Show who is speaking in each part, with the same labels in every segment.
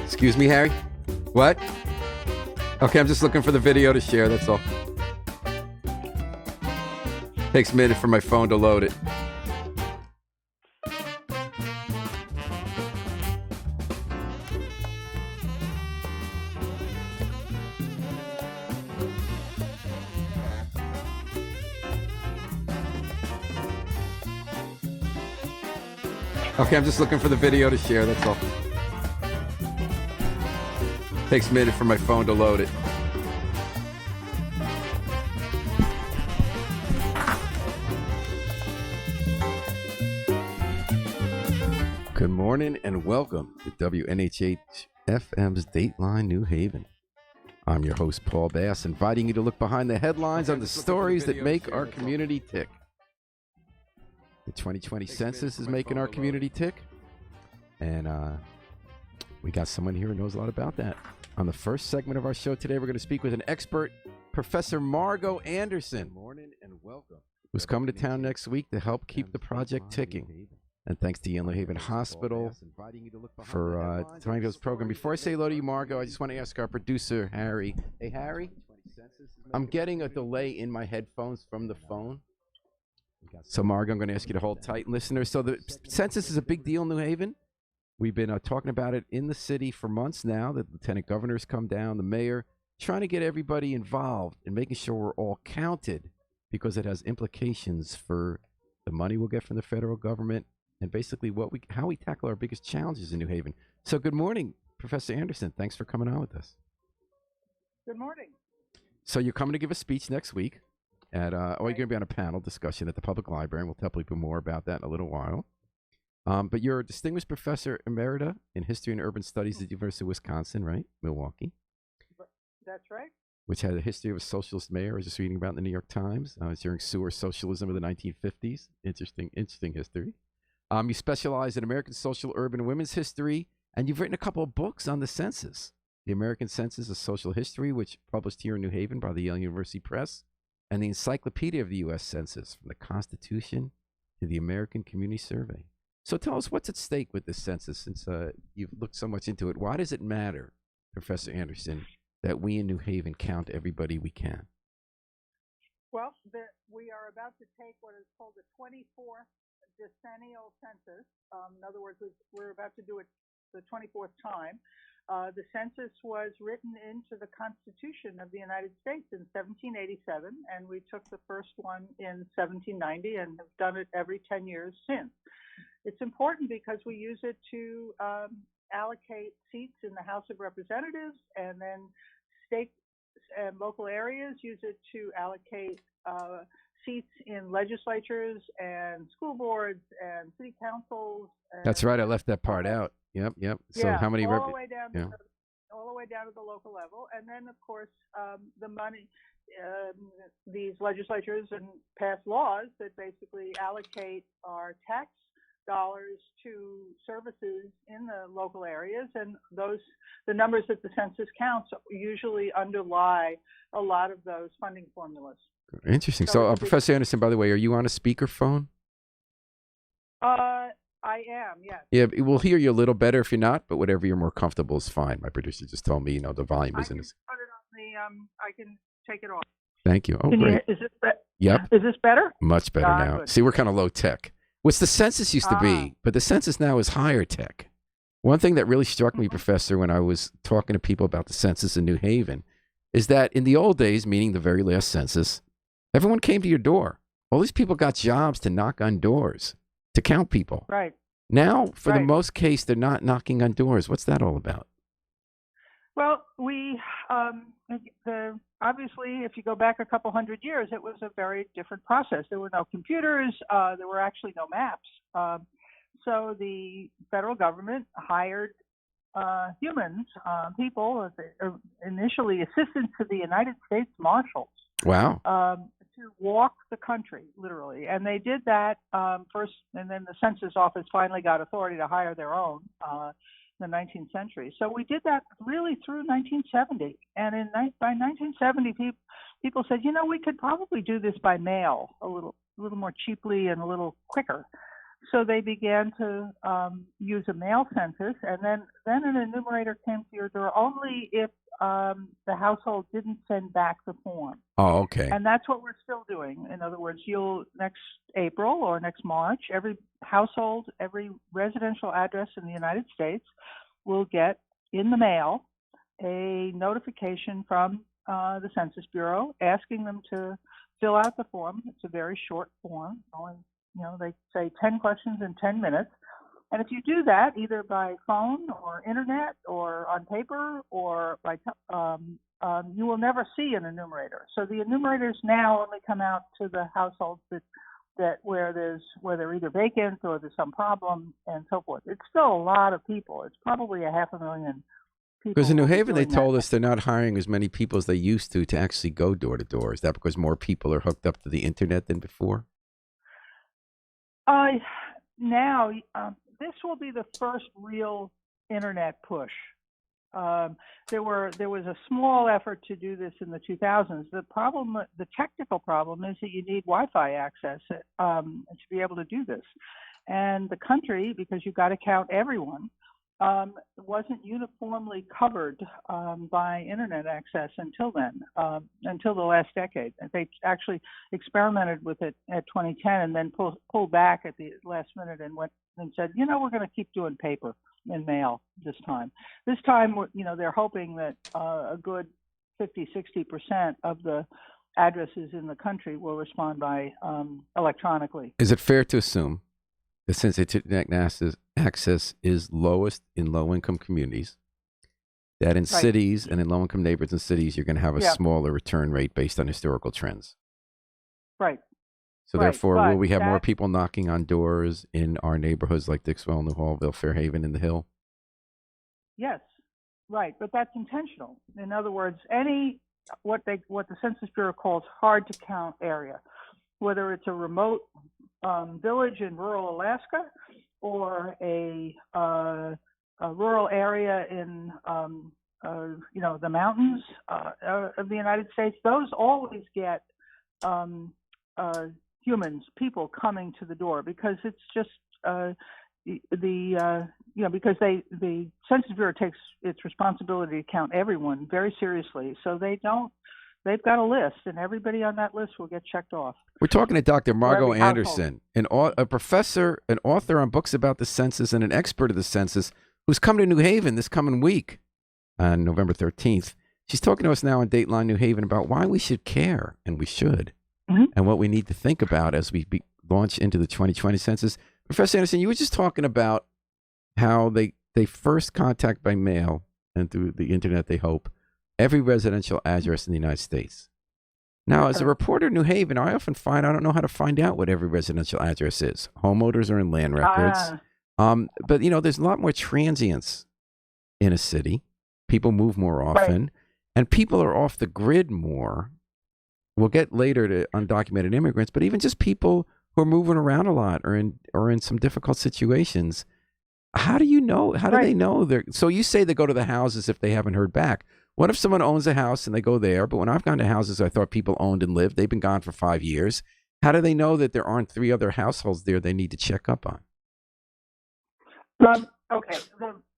Speaker 1: Excuse me, Harry? What? Okay, I'm just looking for the video to share, that's all. Takes a minute for my phone to load it. Okay, I'm just looking for the video to share, that's all. Takes a minute for my phone to load it. Good morning and welcome to WNHH FM's Dateline New Haven. I'm your host, Paul Bass, inviting you to look behind the headlines on the stories that make our community tick. The 2020 census is making our community tick, and we got someone here who knows a lot about that. On the first segment of our show today, we're going to speak with an expert, Professor Margot Anderson, who's coming to town next week to help keep the project ticking. And thanks to New Haven Hospital for joining this program. Before I say hello to you, Margot, I just want to ask our producer, Harry. Hey, Harry, I'm getting a delay in my headphones from the phone. So, Margo, I'm going to ask you to hold tight, listeners. So the census is a big deal in New Haven. We've been talking about it in the city for months now. The lieutenant governor's come down, the mayor, trying to get everybody involved and making sure we're all counted because it has implications for the money we'll get from the federal government and basically how we tackle our biggest challenges in New Haven. So good morning, Professor Anderson. Thanks for coming on with us.
Speaker 2: Good morning.
Speaker 1: So you're coming to give a speech next week. You're going to be on a panel discussion at the public library, and we'll tell people more about that in a little while. But you're a distinguished professor emerita in history and urban studies at the University of Wisconsin, right? Milwaukee.
Speaker 2: That's right.
Speaker 1: Which had a history of a socialist mayor. I was just reading about in the New York Times during sewer socialism of the 1950s. Interesting history. You specialize in American social, urban, and women's history, and you've written a couple of books on the census. The American Census, A Social History, which published here in New Haven by the Yale University Press, and the Encyclopedia of the U.S. Census, from the Constitution to the American Community Survey. So tell us, what's at stake with this census, since you've looked so much into it? Why does it matter, Professor Anderson, that we in New Haven count everybody we can?
Speaker 2: Well, we are about to take what is called the 24th decennial census. In other words, we're about to do it the 24th time. The census was written into the Constitution of the United States in 1787, and we took the first one in 1790 and have done it every 10 years since. It's important because we use it to allocate seats in the House of Representatives, and then state and local areas use it to allocate seats in legislatures and school boards and city councils.
Speaker 1: That's right. I left that part out. Yep. So
Speaker 2: yeah,
Speaker 1: how many?
Speaker 2: All the way down to the local level, and then of course the money. These legislatures and pass laws that basically allocate our tax dollars to services in the local areas, and the numbers that the census counts usually underlie a lot of those funding formulas.
Speaker 1: Interesting. So Professor Anderson, by the way, are you on a speakerphone?
Speaker 2: I am, yes.
Speaker 1: Yeah, we'll hear you a little better if you're not, but whatever you're more comfortable is fine. My producer just told me, the volume isn't as...
Speaker 2: I can take it off.
Speaker 1: Thank you. Oh, great.
Speaker 2: Is this
Speaker 1: Yep.
Speaker 2: Is this better?
Speaker 1: Much better now.
Speaker 2: Good.
Speaker 1: See, we're kind of low tech. Which the census used to be, but the census now is higher tech. One thing that really struck me, Professor, when I was talking to people about the census in New Haven, is that in the old days, meaning the very last census, everyone came to your door. All these people got jobs to knock on doors, to count people.
Speaker 2: Right.
Speaker 1: Now, for the most case, they're not knocking on doors. What's that all about?
Speaker 2: Well, obviously, if you go back a couple hundred years, it was a very different process. There were no computers. There were actually no maps. So the federal government hired humans, people, initially assistants to the United States Marshals.
Speaker 1: Wow.
Speaker 2: To walk the country, literally. And they did that first, and then the Census Office finally got authority to hire their own in the 19th century. So we did that really through 1970. And by 1970, people said, we could probably do this by mail a little more cheaply and a little quicker. So they began to use a mail census, and then an enumerator came to your door only if the household didn't send back the form.
Speaker 1: Oh, okay.
Speaker 2: And that's what we're still doing. In other words, next April or next March, every household, every residential address in the United States will get in the mail a notification from the Census Bureau asking them to fill out the form. It's a very short form. Only, they say 10 questions in 10 minutes. And if you do that either by phone or internet or on paper or by you will never see an enumerator. So the enumerators now only come out to the households that where they're either vacant or there's some problem and so forth. It's still a lot of people. It's probably 500,000 people.
Speaker 1: Because in New Haven, they told us they're not hiring as many people as they used to actually go door to door. Is that because more people are hooked up to the internet than before?
Speaker 2: Now, this will be the first real internet push. There was a small effort to do this in the 2000s. The technical problem is that you need Wi-Fi access to be able to do this. And the country, because you've got to count everyone, wasn't uniformly covered by internet access until then, until the last decade. They actually experimented with it at 2010 and then pulled back at the last minute and went and said, we're going to keep doing paper and mail this time. This time, they're hoping that a good 50-60% of the addresses in the country will respond by electronically.
Speaker 1: Is it fair to assume that since internet access is lowest in low-income communities, that in cities and in low-income neighborhoods and cities, you're going to have a smaller return rate based on historical trends?
Speaker 2: Right.
Speaker 1: So therefore, will we have more people knocking on doors in our neighborhoods like Dixwell, New Hallville, Fairhaven, and the Hill?
Speaker 2: Yes, right. But that's intentional. In other words, what the Census Bureau calls hard to count area, whether it's a remote village in rural Alaska or a rural area in the mountains of the United States, those always get people coming to the door because it's just because the Census Bureau takes its responsibility to count everyone very seriously. So they've got a list, and everybody on that list will get checked off.
Speaker 1: We're talking to Dr. Margot Anderson, a professor, an author on books about the census, and an expert of the census, who's coming to New Haven this coming week on November 13th. She's talking to us now on Dateline New Haven about why we should care, and we should, and what we need to think about as we launch into the 2020 census. Professor Anderson, you were just talking about how they first contact by mail and through the internet, they hope, every residential address in the United States. Now, as a reporter in New Haven, I often find I don't know how to find out what every residential address is. Homeowners are in land records. But, there's a lot more transients in a city. People move more often. And people are off the grid more. We'll get later to undocumented immigrants, but even just people who are moving around a lot or in some difficult situations. How do you know? How do they know? So you say they go to the houses if they haven't heard back. What if someone owns a house and they go there? But when I've gone to houses I thought people owned and lived, they've been gone for 5 years. How do they know that there aren't 3 other households there they need to check up on?
Speaker 2: Okay.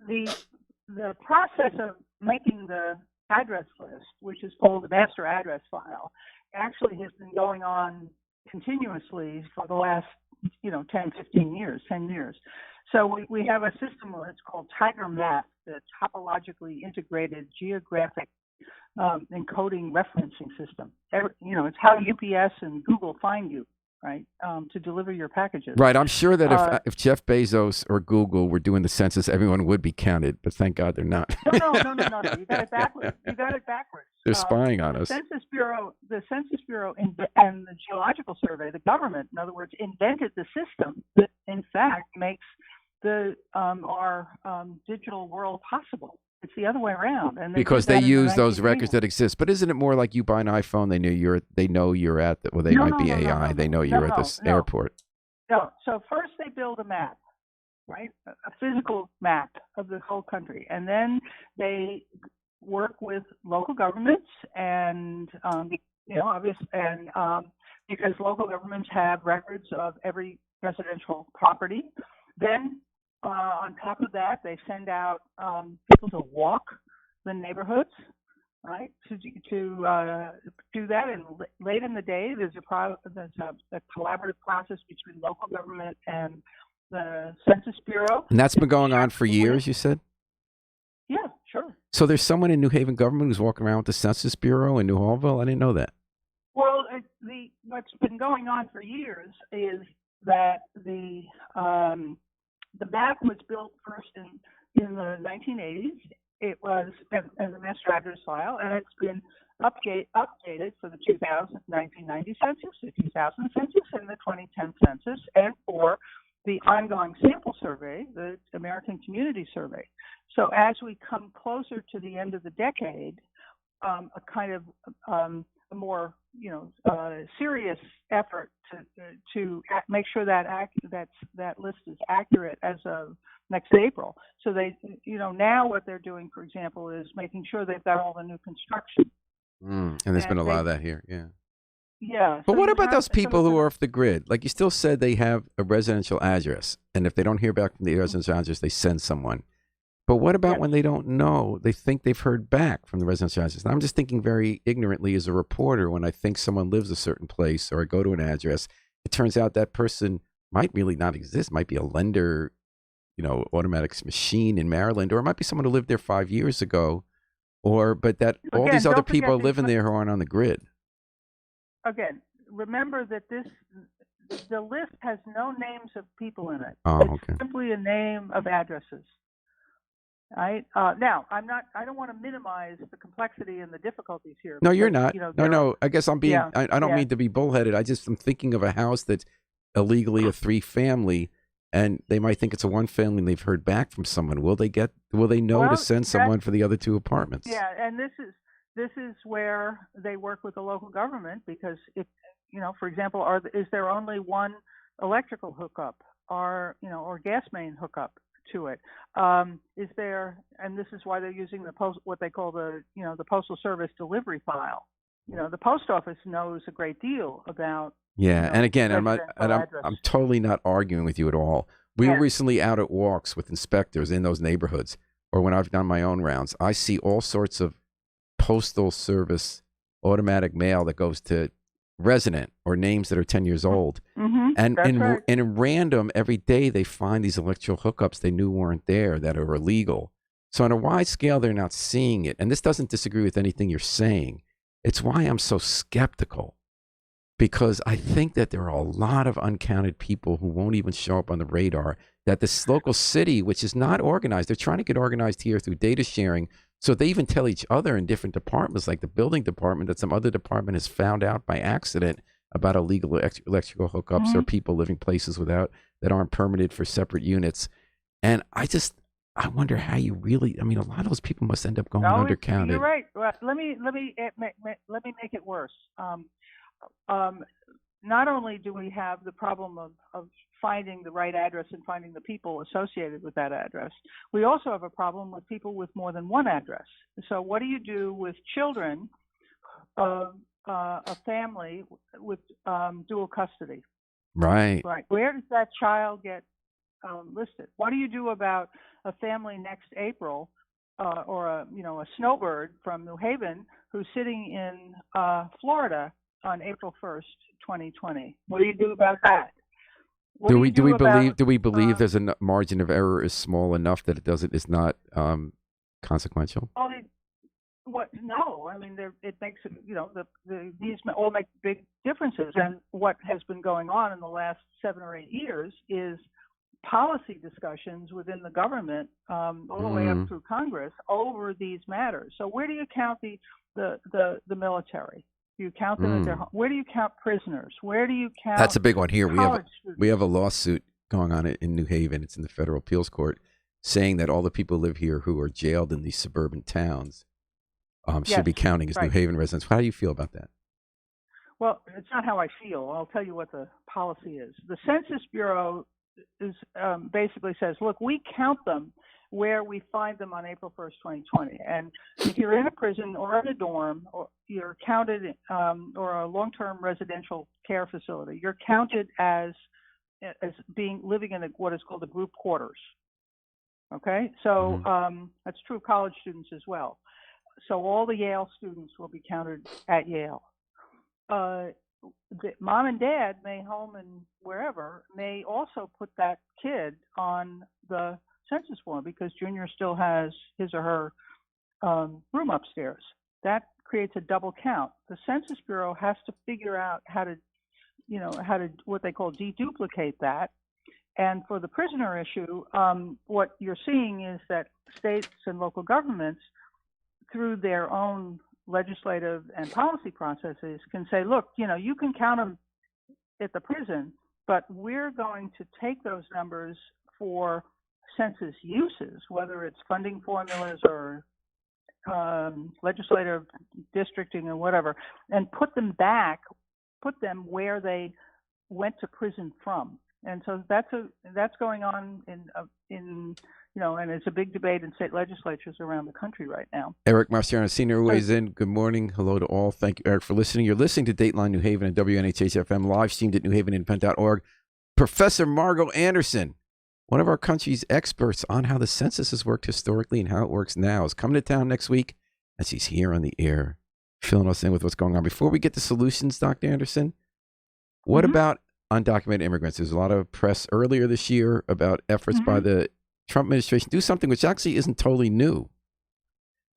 Speaker 2: The process of making the address list, which is called the master address file, actually has been going on continuously for the last 10 years. So we have a system that's called Tiger Map, the topologically integrated geographic encoding referencing system. It's how UPS and Google find you, right, to deliver your packages.
Speaker 1: Right. I'm sure that if Jeff Bezos or Google were doing the census, everyone would be counted. But thank God they're not.
Speaker 2: No. You got it backwards.
Speaker 1: They're spying on us.
Speaker 2: The Census Bureau and the Geological Survey, the government, in other words, invented the system that, in fact, makes our digital world possible. It's the other way around, and because they use those records
Speaker 1: that exist. But isn't it more like you buy an iPhone? They know you're at the. Well, they might be AI. They know you're at this airport.
Speaker 2: No. So first they build a map, right? A physical map of the whole country, and then they work with local governments and obviously, and because local governments have records of every residential property. Then on top of that, they send out people to walk the neighborhoods, right? To do that, and late in the day, there's a collaborative process between local government and the Census Bureau.
Speaker 1: And that's been going on for years, you said?
Speaker 2: Yeah, sure.
Speaker 1: So there's someone in New Haven government who's walking around with the Census Bureau in New Hallville? I didn't know that.
Speaker 2: Well, what's been going on for years is that the map was built first in the 1980s. It was as a master address file, and it's been updated for the 1990 census, the 2000 census, and the 2010 census, and for the ongoing sample survey, the American Community Survey. So as we come closer to the end of the decade, a kind of a more serious effort to make sure that that list is accurate as of next April. So they, now what they're doing, for example, is making sure they've got all the new construction.
Speaker 1: And there's been a lot of that here, yeah.
Speaker 2: Yeah.
Speaker 1: But what about those people who are off the grid? Like you still said they have a residential address, and if they don't hear back from the residential address, they send someone. But what about when they don't know? They think they've heard back from the residential address. And I'm just thinking very ignorantly as a reporter when I think someone lives a certain place or I go to an address, it turns out that person might really not exist, might be a lender, automatics machine in Maryland, or it might be someone who lived there 5 years ago, but that all these other people are living there who aren't on the grid.
Speaker 2: Again, remember that the list has no names of people in it.
Speaker 1: Oh, okay.
Speaker 2: It's simply a name of addresses. Right. Now, I don't want to minimize the complexity and the difficulties here.
Speaker 1: No, you're not. No. I guess I'm being. Yeah, I don't mean to be bullheaded. I'm thinking of a house that's illegally a 3-family, and they might think it's a 1-family, and they've heard back from someone. Will they know to send someone for the other 2 apartments?
Speaker 2: Yeah, and this is where they work with the local government, because if for example, is there only one electrical hookup or gas main hookup to it? Is there, and this is why they're using what they call the Postal Service delivery file. The post office knows a great deal about.
Speaker 1: Yeah, and again, I'm totally not arguing with you at all. We were recently out at walks with inspectors in those neighborhoods, or when I've done my own rounds, I see all sorts of Postal Service automatic mail that goes to resident or names that are 10 years old.
Speaker 2: Mm-hmm,
Speaker 1: and in random, every day they find these electrical hookups they knew weren't there that are illegal. So on a wide scale, they're not seeing it. And this doesn't disagree with anything you're saying. It's why I'm so skeptical, because I think that there are a lot of uncounted people who won't even show up on the radar, that this local city, which is not organized, they're trying to get organized here through data sharing. So they even tell each other in different departments, like the building department, that some other department has found out by accident about illegal electrical hookups or people living places that aren't permitted for separate units. And I wonder how you really, a lot of those people must end up going undercounted.
Speaker 2: You're right. Well, let me make it worse. Not only do we have the problem of finding the right address and finding the people associated with that address, we also have a problem with people with more than one address. So what do you do with children of a family with dual custody?
Speaker 1: Right.
Speaker 2: Where does that child get listed? What do you do about a family next April or a snowbird from New Haven who's sitting in Florida on April 1st, 2020? What do you do about that?
Speaker 1: Do we believe there's a margin of error is small enough that it's not consequential?
Speaker 2: No, it makes these all make big differences. And what has been going on in the last 7 or 8 years is policy discussions within the government, all the way up through Congress, over these matters. So where do you count the military? Do you count them at where do you count prisoners? Where do you count?
Speaker 1: That's a big one here. We have a lawsuit going on in New Haven. It's in the federal appeals court, saying that all the people who live here who are jailed in these suburban towns should be counting as New Haven residents. How do you feel about that?
Speaker 2: Well, it's not how I feel. I'll tell you what the policy is. The Census Bureau basically says, look, we count them where we find them on April 1st, 2020. And if you're in a prison or in a dorm, or you're counted, or a long-term residential care facility, you're counted as as being living in what is called the group quarters. Okay, so that's true of college students as well. So all the Yale students will be counted at Yale. Mom and dad may home and wherever may also put that kid on the census form because Junior still has his or her room upstairs. That creates a double count. The Census Bureau has to figure out how to what they call deduplicate that. And for the prisoner issue, what you're seeing is that states and local governments, through their own legislative and policy processes, can say, look, you can count them at the prison, but we're going to take those numbers for census uses, whether it's funding formulas or legislative districting or whatever, and put them where they went to prison from. And so that's going on in and it's a big debate in state legislatures around the country right now.
Speaker 1: Eric Marciano Sr. weighs in. Good morning. Hello to all. Thank you, Eric, for listening. You're listening to Dateline New Haven and WNHH-FM, live streamed at newhavenindependent.org. Professor Margot Anderson, one of our country's experts on how the census has worked historically and how it works now, is coming to town next week, and she's here on the air, filling us in with what's going on. Before we get to solutions, Dr. Anderson, what about undocumented immigrants? There's a lot of press earlier this year about efforts by the Trump administration to do something which actually isn't totally new.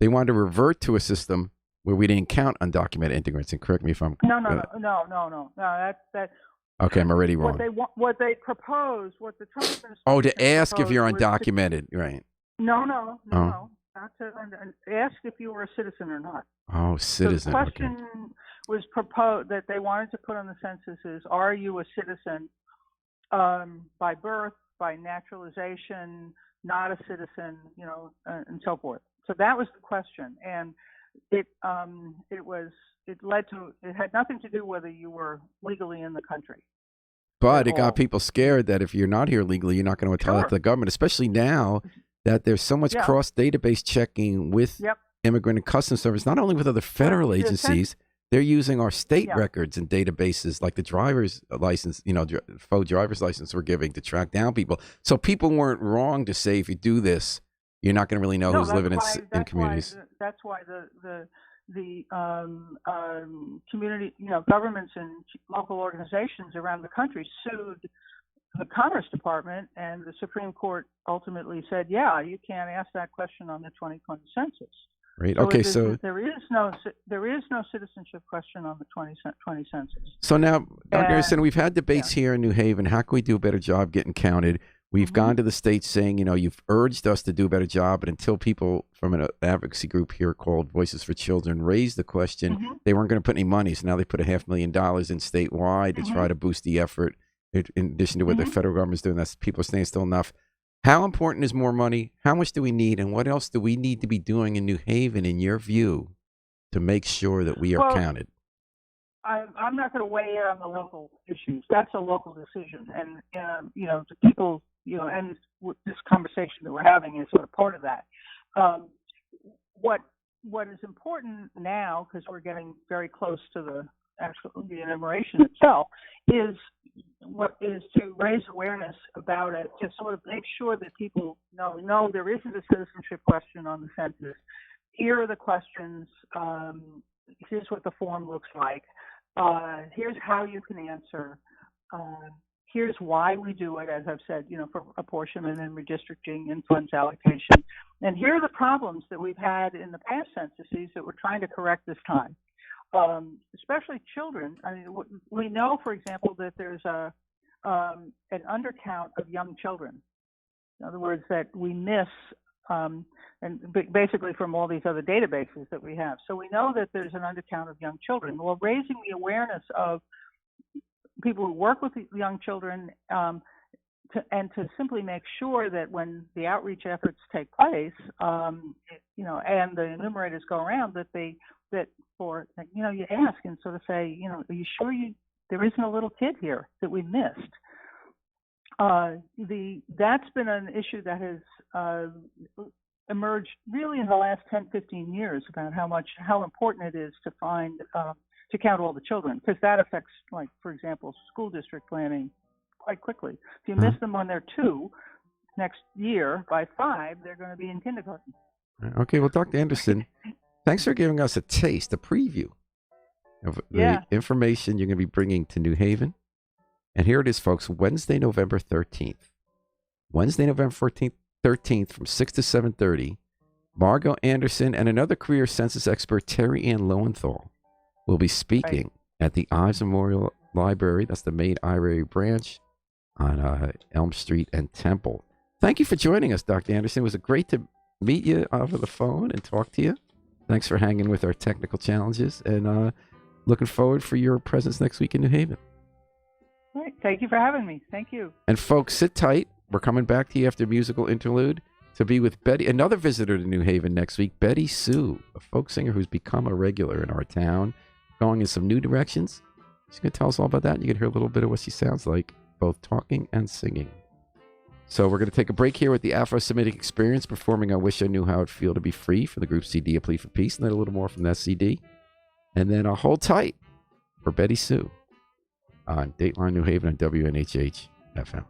Speaker 1: They wanted to revert to a system where we didn't count undocumented immigrants. And correct me if I'm
Speaker 2: no. That's
Speaker 1: okay. I'm already wrong.
Speaker 2: What they proposed, what the Trump administration
Speaker 1: to ask if you're undocumented, right?
Speaker 2: No. Not to ask if you were a citizen or not.
Speaker 1: Oh, citizen.
Speaker 2: So the question was proposed that they wanted to put on the census is: are you a citizen by birth, by naturalization, not a citizen, and so forth. So that was the question, and it had nothing to do whether you were legally in the country.
Speaker 1: But it got people scared that if you're not here legally, you're not going to tell that to the government, especially now that there's so much cross-database checking with Immigrant and Customs Service, not only with other federal agencies. They're using our state records and databases like the driver's license, faux driver's license we're giving to track down people. So people weren't wrong to say if you do this, you're not going to really know who's living in communities.
Speaker 2: That's why the community, governments and local organizations around the country sued the Commerce Department, and the Supreme Court ultimately said, you can't ask that question on the 2020 census.
Speaker 1: Right.
Speaker 2: So
Speaker 1: okay. So
Speaker 2: there is no citizenship question on the 2020 census.
Speaker 1: So now, Dr. Anderson, we've had debates here in New Haven. How can we do a better job getting counted? We've gone to the states saying, you've urged us to do a better job, but until people from an advocacy group here called Voices for Children raised the question, they weren't going to put any money. So now they put $500,000 in statewide to try to boost the effort. In addition to what the federal government's doing, that's people are saying still enough. How important is more money? How much do we need? And what else do we need to be doing in New Haven, in your view, to make sure that we are counted?
Speaker 2: I'm not going to weigh in on the local issues. That's a local decision. And, the people, and this conversation that we're having is sort of part of that. What is important now, because we're getting very close to the enumeration itself, is to raise awareness about it, to sort of make sure that people know there isn't a citizenship question on the census. Here are the questions. Here's what the form looks like. Here's how you can answer. Here's why we do it, as I've said, for apportionment and redistricting and funds allocation. And here are the problems that we've had in the past censuses that we're trying to correct this time. Especially children. I mean, we know, for example, that there's an undercount of young children. In other words, that we miss, and basically from all these other databases that we have. So we know that there's an undercount of young children. Well, raising the awareness of people who work with young children, and to simply make sure that when the outreach efforts take place, and the enumerators go around, you ask and sort of say, are you sure there isn't a little kid here that we missed? That's been an issue that has emerged really in the last 10, 15 years about how important it is to find to count all the children, because that affects, like, for example, school district planning quite quickly. If you
Speaker 1: Uh-huh.
Speaker 2: miss them when they're 2, next year, by 5, they're going to be in kindergarten.
Speaker 1: Okay, well, Dr. Anderson, thanks for giving us a taste, a preview of the information you're going to be bringing to New Haven. And here it is, folks, Wednesday, November 13th. Wednesday, November 13th from 6 to 7:30, Margot Anderson and another career census expert, Terry Ann Lowenthal, will be speaking at the Ives Memorial Library. That's the main IRA branch on Elm Street and Temple. Thank you for joining us, Dr. Anderson. It was great to meet you over the phone and talk to you. Thanks for hanging with our technical challenges, and looking forward for your presence next week in New Haven.
Speaker 2: All right. Thank you for having me. Thank you.
Speaker 1: And folks, sit tight. We're coming back to you after a musical interlude to be with Betty, another visitor to New Haven next week, Betty Sue, a folk singer who's become a regular in our town, going in some new directions. She's going to tell us all about that, and you can hear a little bit of what she sounds like, both talking and singing. So we're going to take a break here with the Afro-Semitic Experience performing I Wish I Knew How It'd Feel to Be Free for the group CD, A Plea for Peace, and then a little more from that CD. And then I'll hold tight for Betty Sue on Dateline New Haven on WNHH FM.